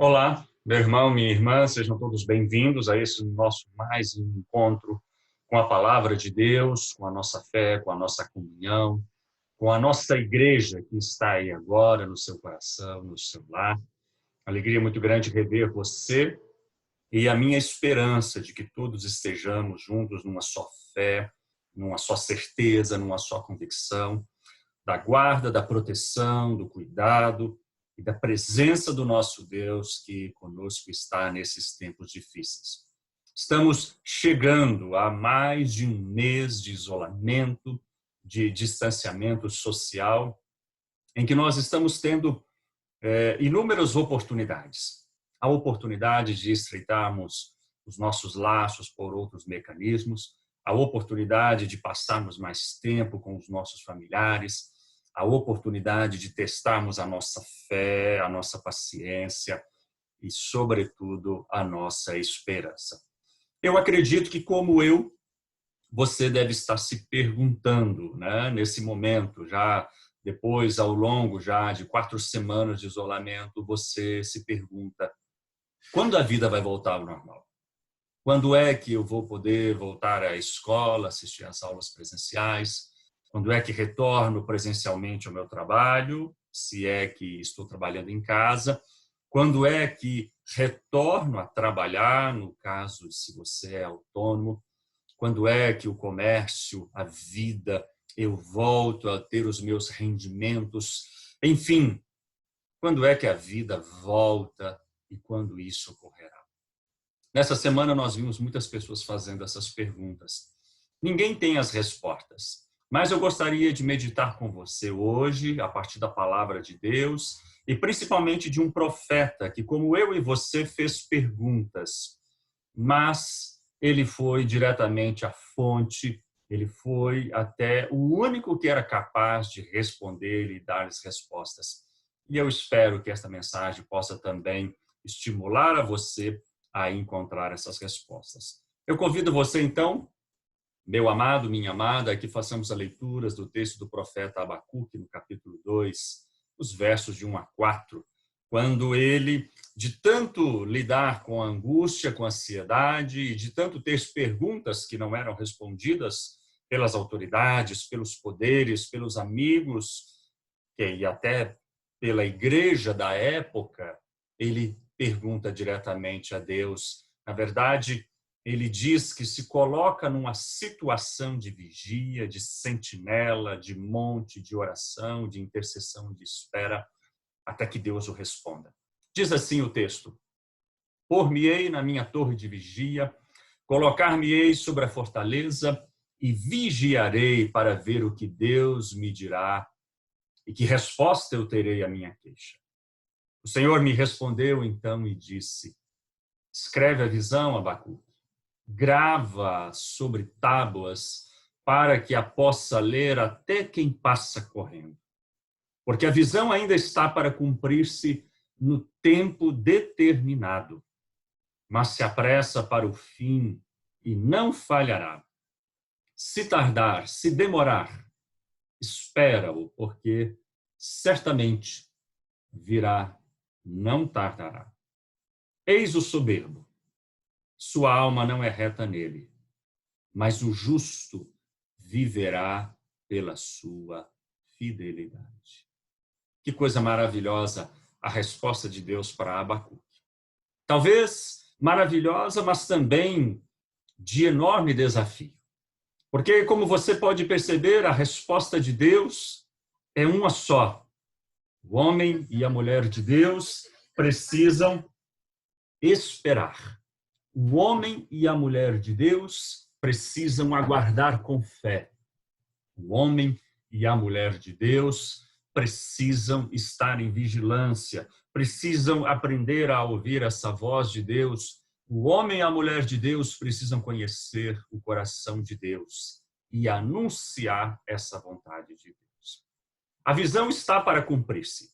Olá, meu irmão, minha irmã, sejam todos bem-vindos a esse nosso mais um encontro com a palavra de Deus, com a nossa fé, com a nossa comunhão, com a nossa igreja que está aí agora no seu coração, no seu lar. Alegria muito grande rever você e a minha esperança de que todos estejamos juntos numa só fé, numa só certeza, numa só convicção da guarda, da proteção, do cuidado e da presença do nosso Deus que conosco está nesses tempos difíceis. Estamos chegando a mais de um mês de isolamento, de distanciamento social, em que nós estamos tendo inúmeras oportunidades. A oportunidade de estreitarmos os nossos laços por outros mecanismos, a oportunidade de passarmos mais tempo com os nossos familiares, a oportunidade de testarmos a nossa fé, a nossa paciência e, sobretudo, a nossa esperança. Eu acredito que, como eu, você deve estar se perguntando, né, nesse momento, já depois, ao longo já de 4 semanas de isolamento, você se pergunta: quando a vida vai voltar ao normal? Quando é que eu vou poder voltar à escola, assistir às aulas presenciais? Quando é que retorno presencialmente ao meu trabalho, se é que estou trabalhando em casa? Quando é que retorno a trabalhar, no caso, se você é autônomo? Quando é que o comércio, a vida, eu volto a ter os meus rendimentos? Enfim, quando é que a vida volta e quando isso ocorrerá? Nessa semana nós vimos muitas pessoas fazendo essas perguntas. Ninguém tem as respostas, mas eu gostaria de meditar com você hoje, a partir da palavra de Deus, e principalmente de um profeta que, como eu e você, fez perguntas, mas ele foi diretamente à fonte, ele foi até o único que era capaz de responder e dar as respostas. E eu espero que esta mensagem possa também estimular a você a encontrar essas respostas. Eu convido você, então, meu amado, minha amada, que façamos a leitura do texto do profeta Abacuque, no capítulo 2, os versos de 1 a 4, quando ele, de tanto lidar com a angústia, com a ansiedade, e de tanto ter perguntas que não eram respondidas pelas autoridades, pelos poderes, pelos amigos, e até pela igreja da época, ele pergunta diretamente a Deus. Na verdade, ele diz que se coloca numa situação de vigia, de sentinela, de monte, de oração, de intercessão, de espera, até que Deus o responda. Diz assim o texto: Por-me-ei na minha torre de vigia, colocar-me-ei sobre a fortaleza e vigiarei para ver o que Deus me dirá e que resposta eu terei à minha queixa. O Senhor me respondeu então e disse: escreve a visão, Abacuque, grava sobre tábuas para que a possa ler até quem passa correndo. Porque a visão ainda está para cumprir-se no tempo determinado, mas se apressa para o fim e não falhará. Se tardar, se demorar, espera-o, porque certamente virá, não tardará. Eis o soberbo, sua alma não é reta nele, mas o justo viverá pela sua fidelidade. Que coisa maravilhosa a resposta de Deus para Abacuque. Talvez maravilhosa, mas também de enorme desafio. Porque, como você pode perceber, a resposta de Deus é uma só. O homem e a mulher de Deus precisam esperar. O homem e a mulher de Deus precisam aguardar com fé. O homem e a mulher de Deus precisam estar em vigilância, precisam aprender a ouvir essa voz de Deus. O homem e a mulher de Deus precisam conhecer o coração de Deus e anunciar essa vontade de Deus. A visão está para cumprir-se.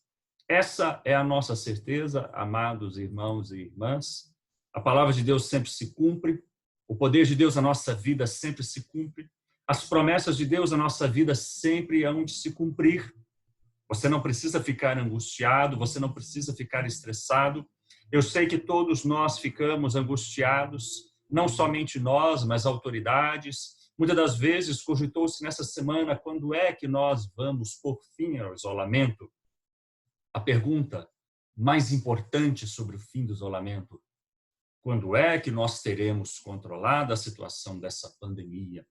Essa é a nossa certeza, amados irmãos e irmãs. A palavra de Deus sempre se cumpre, o poder de Deus na nossa vida sempre se cumpre, as promessas de Deus na nossa vida sempre hão de se cumprir. Você não precisa ficar angustiado, você não precisa ficar estressado, Eu sei que todos nós ficamos angustiados, não somente nós, mas autoridades. Muitas das vezes cogitou-se nessa semana quando é que nós vamos por fim ao isolamento. A pergunta mais importante sobre o fim do isolamento: quando é que nós teremos controlado a situação dessa pandemia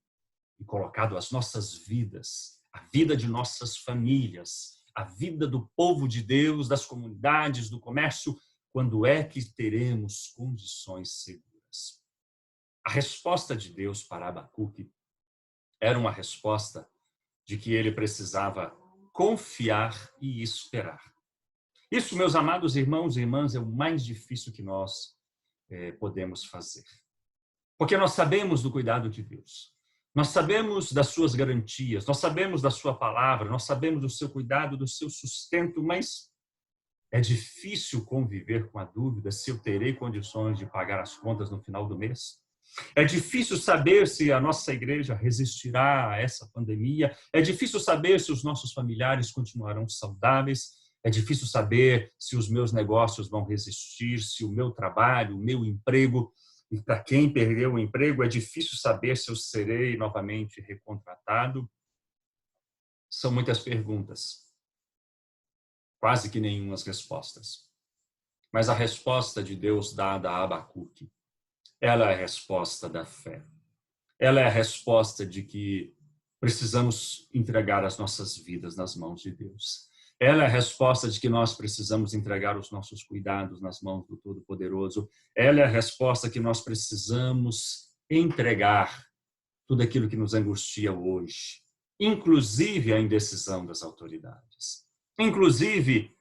e colocado as nossas vidas, a vida de nossas famílias, a vida do povo de Deus, das comunidades, do comércio, quando é que teremos condições seguras? A resposta de Deus para Abacuque era uma resposta de que ele precisava confiar e esperar. Isso, meus amados irmãos e irmãs, é o mais difícil que nós podemos fazer. Porque nós sabemos do cuidado de Deus. Nós sabemos das suas garantias, nós sabemos da sua palavra, nós sabemos do seu cuidado, do seu sustento, mas é difícil conviver com a dúvida se eu terei condições de pagar as contas no final do mês. É difícil saber se a nossa igreja resistirá a essa pandemia. É difícil saber se os nossos familiares continuarão saudáveis. É difícil saber se os meus negócios vão resistir, se o meu trabalho, o meu emprego. E para quem perdeu o emprego, é difícil saber se eu serei novamente recontratado. São muitas perguntas, quase que nenhumas respostas. Mas a resposta de Deus dada a Abacuque, ela é a resposta da fé. Ela é a resposta de que precisamos entregar as nossas vidas nas mãos de Deus. Ela é a resposta de que nós precisamos entregar os nossos cuidados nas mãos do Todo-Poderoso. Ela é a resposta que nós precisamos entregar tudo aquilo que nos angustia hoje, inclusive a indecisão das autoridades, inclusive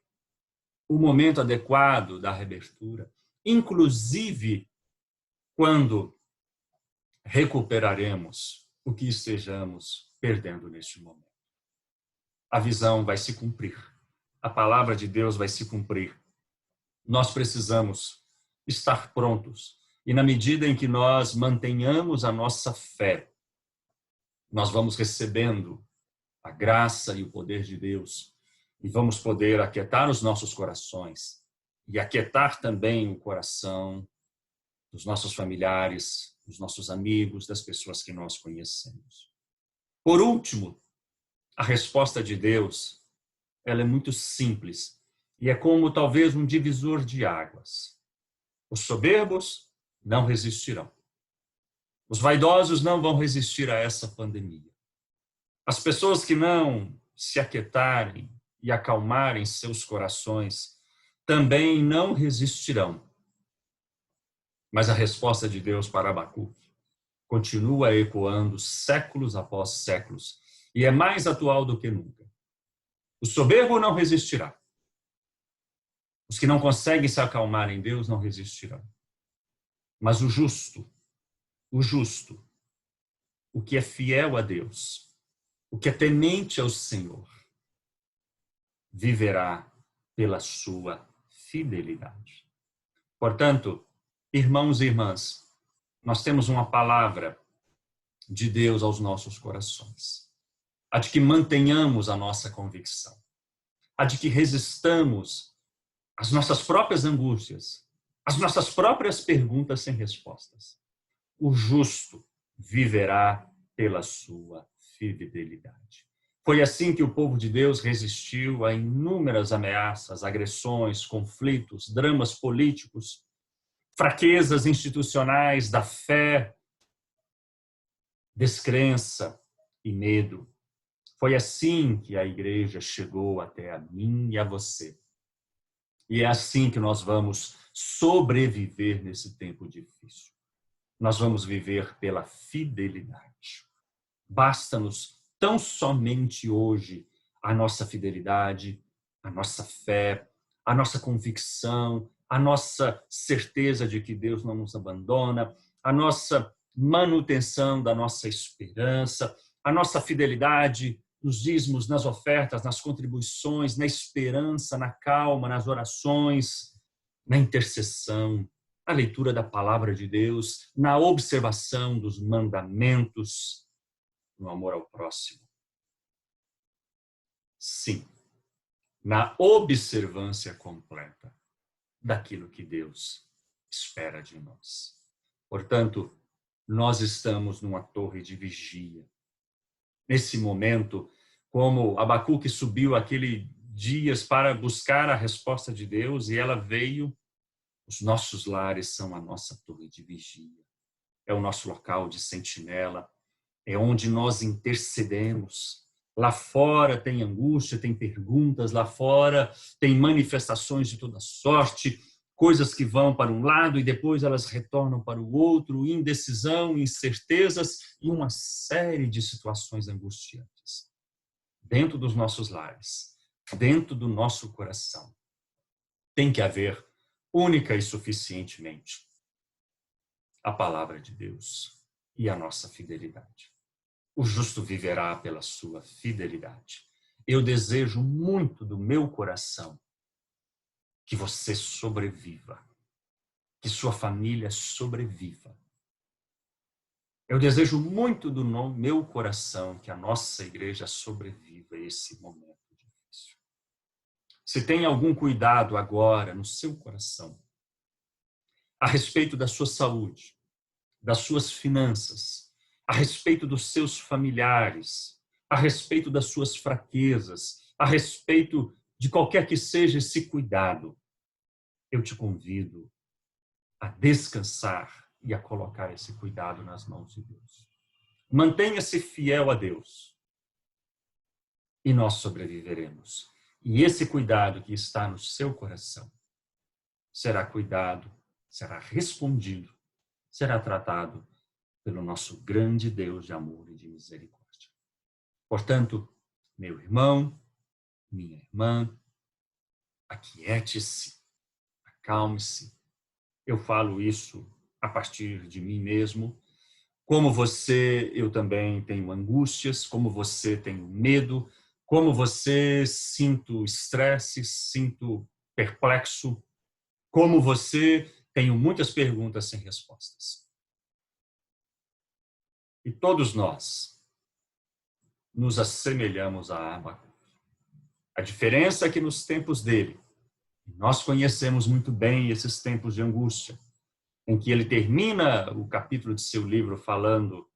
o momento adequado da reabertura, inclusive quando recuperaremos o que estejamos perdendo neste momento. A visão vai se cumprir. A palavra de Deus vai se cumprir. Nós precisamos estar prontos. E na medida em que nós mantenhamos a nossa fé, nós vamos recebendo a graça e o poder de Deus e vamos poder aquietar os nossos corações e aquietar também o coração dos nossos familiares, dos nossos amigos, das pessoas que nós conhecemos. Por último, a resposta de Deus, ela é muito simples e é como talvez um divisor de águas. Os soberbos não resistirão. Os vaidosos não vão resistir a essa pandemia. As pessoas que não se aquietarem e acalmarem seus corações também não resistirão. Mas a resposta de Deus para Abacuque continua ecoando séculos após séculos e é mais atual do que nunca. O soberbo não resistirá. Os que não conseguem se acalmar em Deus não resistirão. Mas o justo, o que é fiel a Deus, o que é temente ao Senhor, viverá pela sua fidelidade. Portanto, irmãos e irmãs, nós temos uma palavra de Deus aos nossos corações. A de que mantenhamos a nossa convicção. A de que resistamos às nossas próprias angústias, às nossas próprias perguntas sem respostas. O justo viverá pela sua fidelidade. Foi assim que o povo de Deus resistiu a inúmeras ameaças, agressões, conflitos, dramas políticos, fraquezas institucionais da fé, descrença e medo. Foi assim que a igreja chegou até a mim e a você. E é assim que nós vamos sobreviver nesse tempo difícil. Nós vamos viver pela fidelidade. Basta-nos tão somente hoje a nossa fidelidade, a nossa fé, a nossa convicção, a nossa certeza de que Deus não nos abandona, a nossa manutenção da nossa esperança, a nossa fidelidade nos dízimos, nas ofertas, nas contribuições, na esperança, na calma, nas orações, na intercessão, na leitura da palavra de Deus, na observação dos mandamentos, no amor ao próximo. Sim, na observância completa daquilo que Deus espera de nós. Portanto, nós estamos numa torre de vigia. Nesse momento, como Abacuque subiu aquele dias para buscar a resposta de Deus e ela veio, os nossos lares são a nossa torre de vigia. É o nosso local de sentinela, é onde nós intercedemos. Lá fora tem angústia, tem perguntas, lá fora tem manifestações de toda sorte, coisas que vão para um lado e depois elas retornam para o outro, indecisão, incertezas e uma série de situações angustiantes. Dentro dos nossos lares, dentro do nosso coração, tem que haver única e suficientemente a palavra de Deus e a nossa fidelidade. O justo viverá pela sua fidelidade. Eu desejo muito do meu coração que você sobreviva, que sua família sobreviva. Eu desejo muito do meu coração que a nossa igreja sobreviva a esse momento difícil. Se tem algum cuidado agora no seu coração a respeito da sua saúde, das suas finanças, a respeito dos seus familiares, a respeito das suas fraquezas, a respeito de qualquer que seja esse cuidado, eu te convido a descansar e a colocar esse cuidado nas mãos de Deus. Mantenha-se fiel a Deus e nós sobreviveremos. E esse cuidado que está no seu coração será cuidado, será respondido, será tratado pelo nosso grande Deus de amor e de misericórdia. Portanto, meu irmão, minha irmã, aquiete-se, acalme-se. Eu falo isso a partir de mim mesmo. Como você, eu também tenho angústias, como você, tenho medo, como você, sinto estresse, sinto perplexo, como você, tenho muitas perguntas sem respostas. E todos nós nos assemelhamos a Abacuque. A diferença é que nos tempos dele, nós conhecemos muito bem esses tempos de angústia, em que ele termina o capítulo de seu livro falando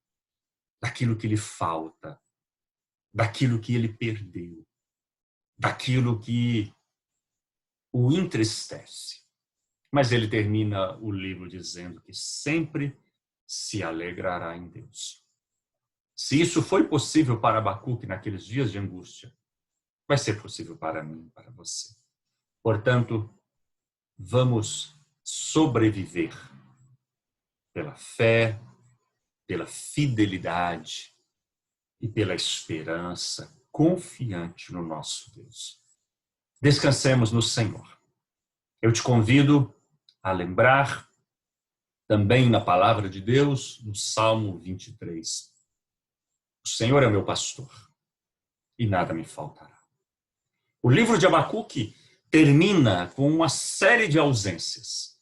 daquilo que lhe falta, daquilo que ele perdeu, daquilo que o entristece. Mas ele termina o livro dizendo que sempre se alegrará em Deus. Se isso foi possível para Abacuque naqueles dias de angústia, vai ser possível para mim e para você. Portanto, vamos sobreviver pela fé, pela fidelidade e pela esperança confiante no nosso Deus. Descansemos no Senhor. Eu te convido a lembrar também na palavra de Deus, no Salmo 23. O Senhor é meu pastor e nada me faltará. O livro de Abacuque termina com uma série de ausências.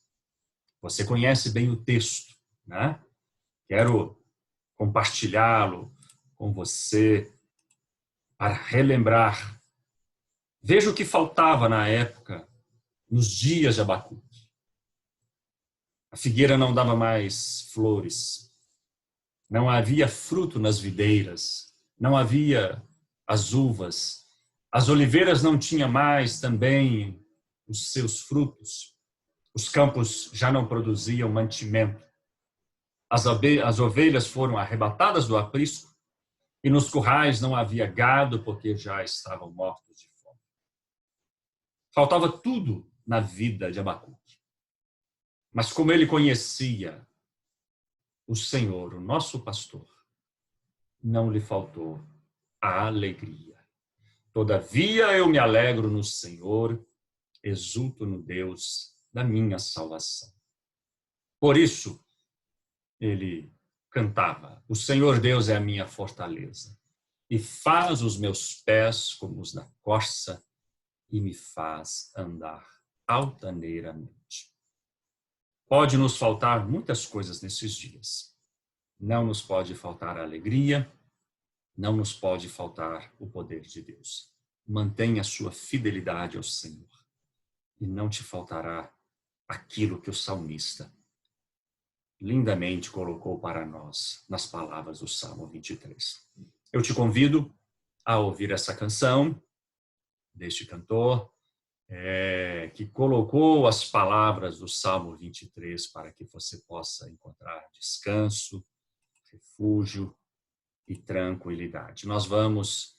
Você conhece bem o texto, né? Quero compartilhá-lo com você para relembrar. Veja o que faltava na época, nos dias de Abacuque. A figueira não dava mais flores, não havia fruto nas videiras, não havia as uvas, as oliveiras não tinham mais também os seus frutos, os campos já não produziam mantimento, as ovelhas foram arrebatadas do aprisco e nos currais não havia gado porque já estavam mortos de fome. Faltava tudo na vida de Abacuque. Mas como ele conhecia o Senhor, o nosso pastor, não lhe faltou a alegria. Todavia eu me alegro no Senhor, exulto no Deus da minha salvação. Por isso, ele cantava: o Senhor Deus é a minha fortaleza, e faz os meus pés como os da corça, e me faz andar altaneiramente. Pode nos faltar muitas coisas nesses dias. Não nos pode faltar a alegria, não nos pode faltar o poder de Deus. Mantenha a sua fidelidade ao Senhor e não te faltará aquilo que o salmista lindamente colocou para nós nas palavras do Salmo 23. Eu te convido a ouvir essa canção deste cantor, que colocou as palavras do Salmo 23 para que você possa encontrar descanso, refúgio e tranquilidade. Nós vamos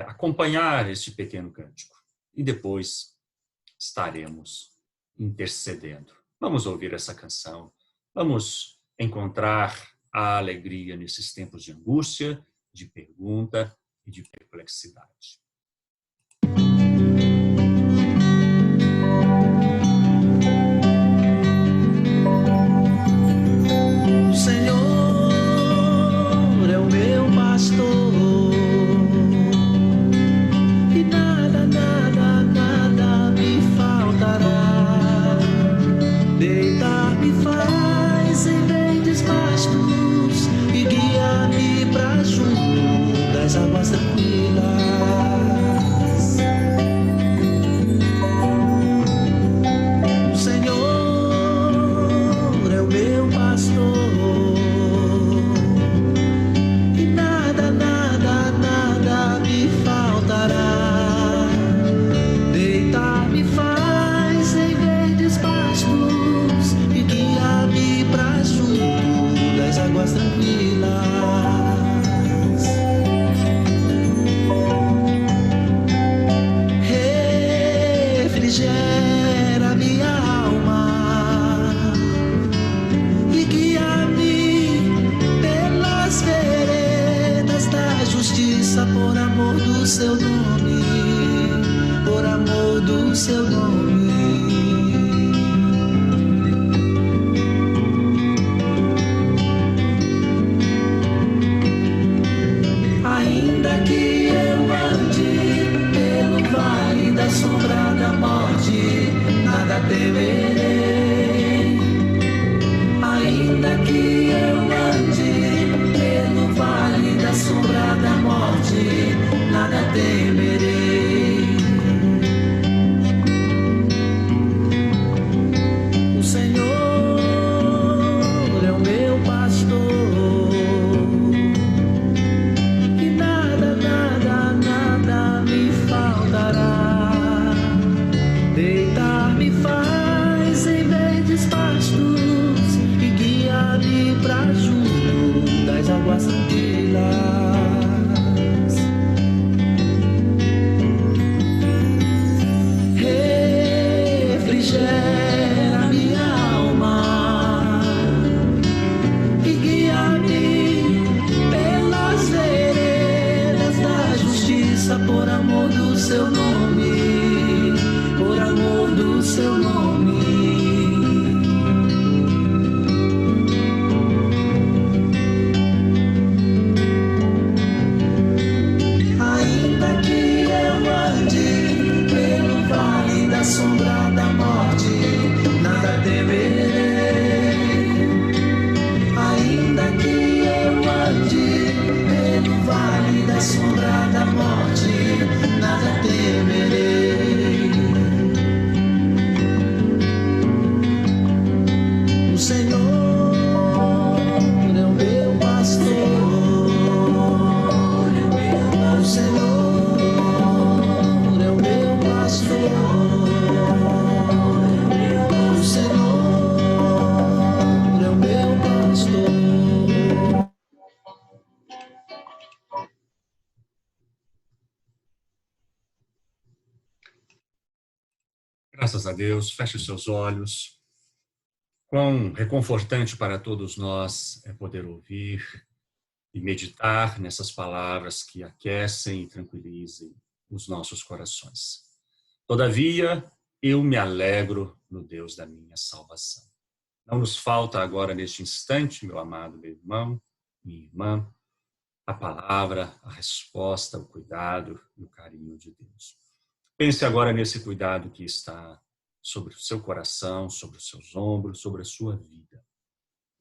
acompanhar este pequeno cântico e depois estaremos intercedendo. Vamos ouvir essa canção, vamos encontrar a alegria nesses tempos de angústia, de pergunta e de perplexidade. O Senhor é o meu pastor e nada, nada, nada me faltará. Deitar-me faz em verdes pastos e guia-me pra junto das águas tranquilas. O Senhor é o meu pastor e nada, nada, nada me faltará. Deitar-me faz em verdes pastos e guia-me pra junto das águas tranquilas. Refrigera minha alma e guia-me pelas veredas da justiça por amor do seu nome, por amor do seu nome. Ainda que eu ande pelo vale da sombra da morte, nada temerei. Ainda que eu ande pelo vale da sombra da morte, nada temerei. O Senhor é o meu pastor e nada, nada, nada me faltará. Deitar-me faz em verdes pastos e guia-me pra junto das águas tranquilas. Refrigera minha alma e guia-me pelas veredas da justiça por amor do seu nome, por amor do seu nome. Ainda que eu ande pelo vale da sombra da morte, nada temerei. Ainda que eu ande pelo vale da sombra da morte, nada temerei. O Senhor é o meu pastor. O Senhor é o meu pastor. O Senhor é o meu pastor. Graças a Deus, feche os seus olhos. Quão reconfortante para todos nós é poder ouvir e meditar nessas palavras que aquecem e tranquilizem os nossos corações. Todavia, eu me alegro no Deus da minha salvação. Não nos falta agora, neste instante, meu amado, meu irmão, minha irmã, a palavra, a resposta, o cuidado e o carinho de Deus. Pense agora nesse cuidado que está sobre o seu coração, sobre os seus ombros, sobre a sua vida.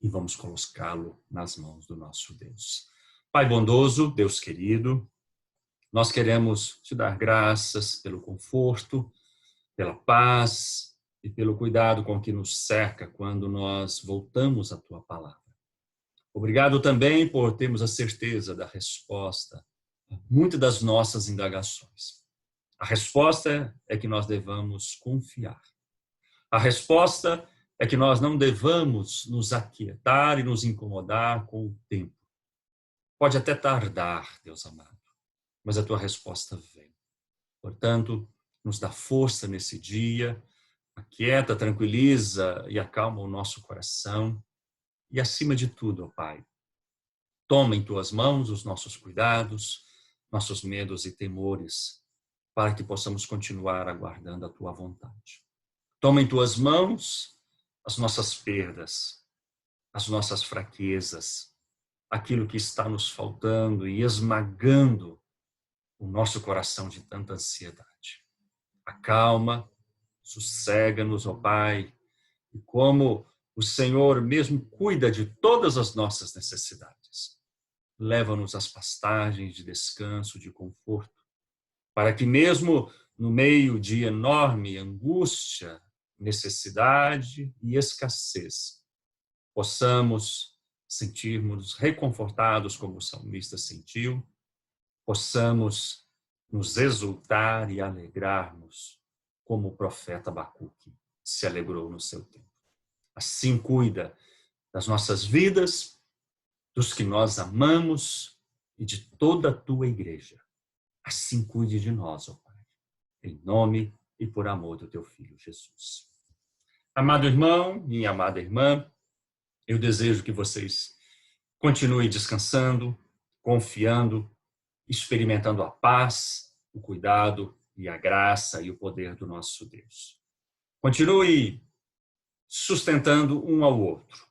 E vamos colocá-lo nas mãos do nosso Deus. Pai bondoso, Deus querido, nós queremos te dar graças pelo conforto, pela paz, e pelo cuidado com que nos cerca quando nós voltamos à tua palavra. Obrigado também por termos a certeza da resposta a muitas das nossas indagações. A resposta é que nós devamos confiar. A resposta é que nós não devamos nos aquietar e nos incomodar com o tempo. Pode até tardar, Deus amado, mas a tua resposta vem. Portanto, nos dá força nesse dia, aquieta, tranquiliza e acalma o nosso coração. E acima de tudo, ó Pai, toma em tuas mãos os nossos cuidados, nossos medos e temores, para que possamos continuar aguardando a tua vontade. Toma em tuas mãos as nossas perdas, as nossas fraquezas, aquilo que está nos faltando e esmagando o nosso coração de tanta ansiedade. Acalma, sossega-nos, ó Pai, e como o Senhor mesmo cuida de todas as nossas necessidades, leva-nos às pastagens de descanso, de conforto, para que mesmo no meio de enorme angústia, necessidade e escassez, possamos sentirmos reconfortados como o salmista sentiu, possamos nos exultar e alegrarmos como o profeta Abacuque se alegrou no seu tempo. Assim cuida das nossas vidas, dos que nós amamos e de toda a tua igreja. Assim cuide de nós, ó Pai, em nome e por amor do teu Filho Jesus. Amado irmão, minha amada irmã, eu desejo que vocês continuem descansando, confiando, experimentando a paz, o cuidado e a graça e o poder do nosso Deus. Continue sustentando um ao outro.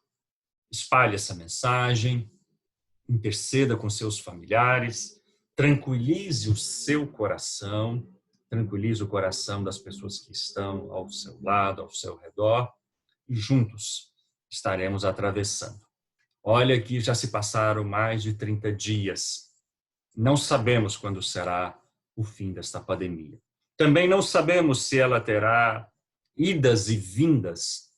Espalhe essa mensagem, interceda com seus familiares, tranquilize o seu coração, tranquilize o coração das pessoas que estão ao seu lado, ao seu redor, e juntos estaremos atravessando. Olha que já se passaram mais de 30 dias. Não sabemos quando será o fim desta pandemia. Também não sabemos se ela terá idas e vindas,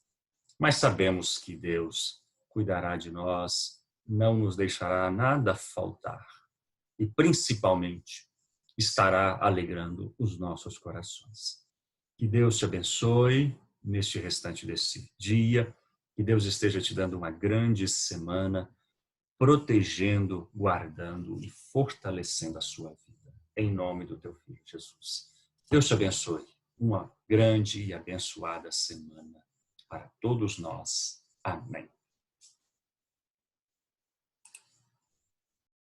mas sabemos que Deus cuidará de nós, não nos deixará nada faltar e, principalmente, estará alegrando os nossos corações. Que Deus te abençoe neste restante desse dia, que Deus esteja te dando uma grande semana, protegendo, guardando e fortalecendo a sua vida. Em nome do teu Filho Jesus. Deus te abençoe. Uma grande e abençoada semana para todos nós. Amém.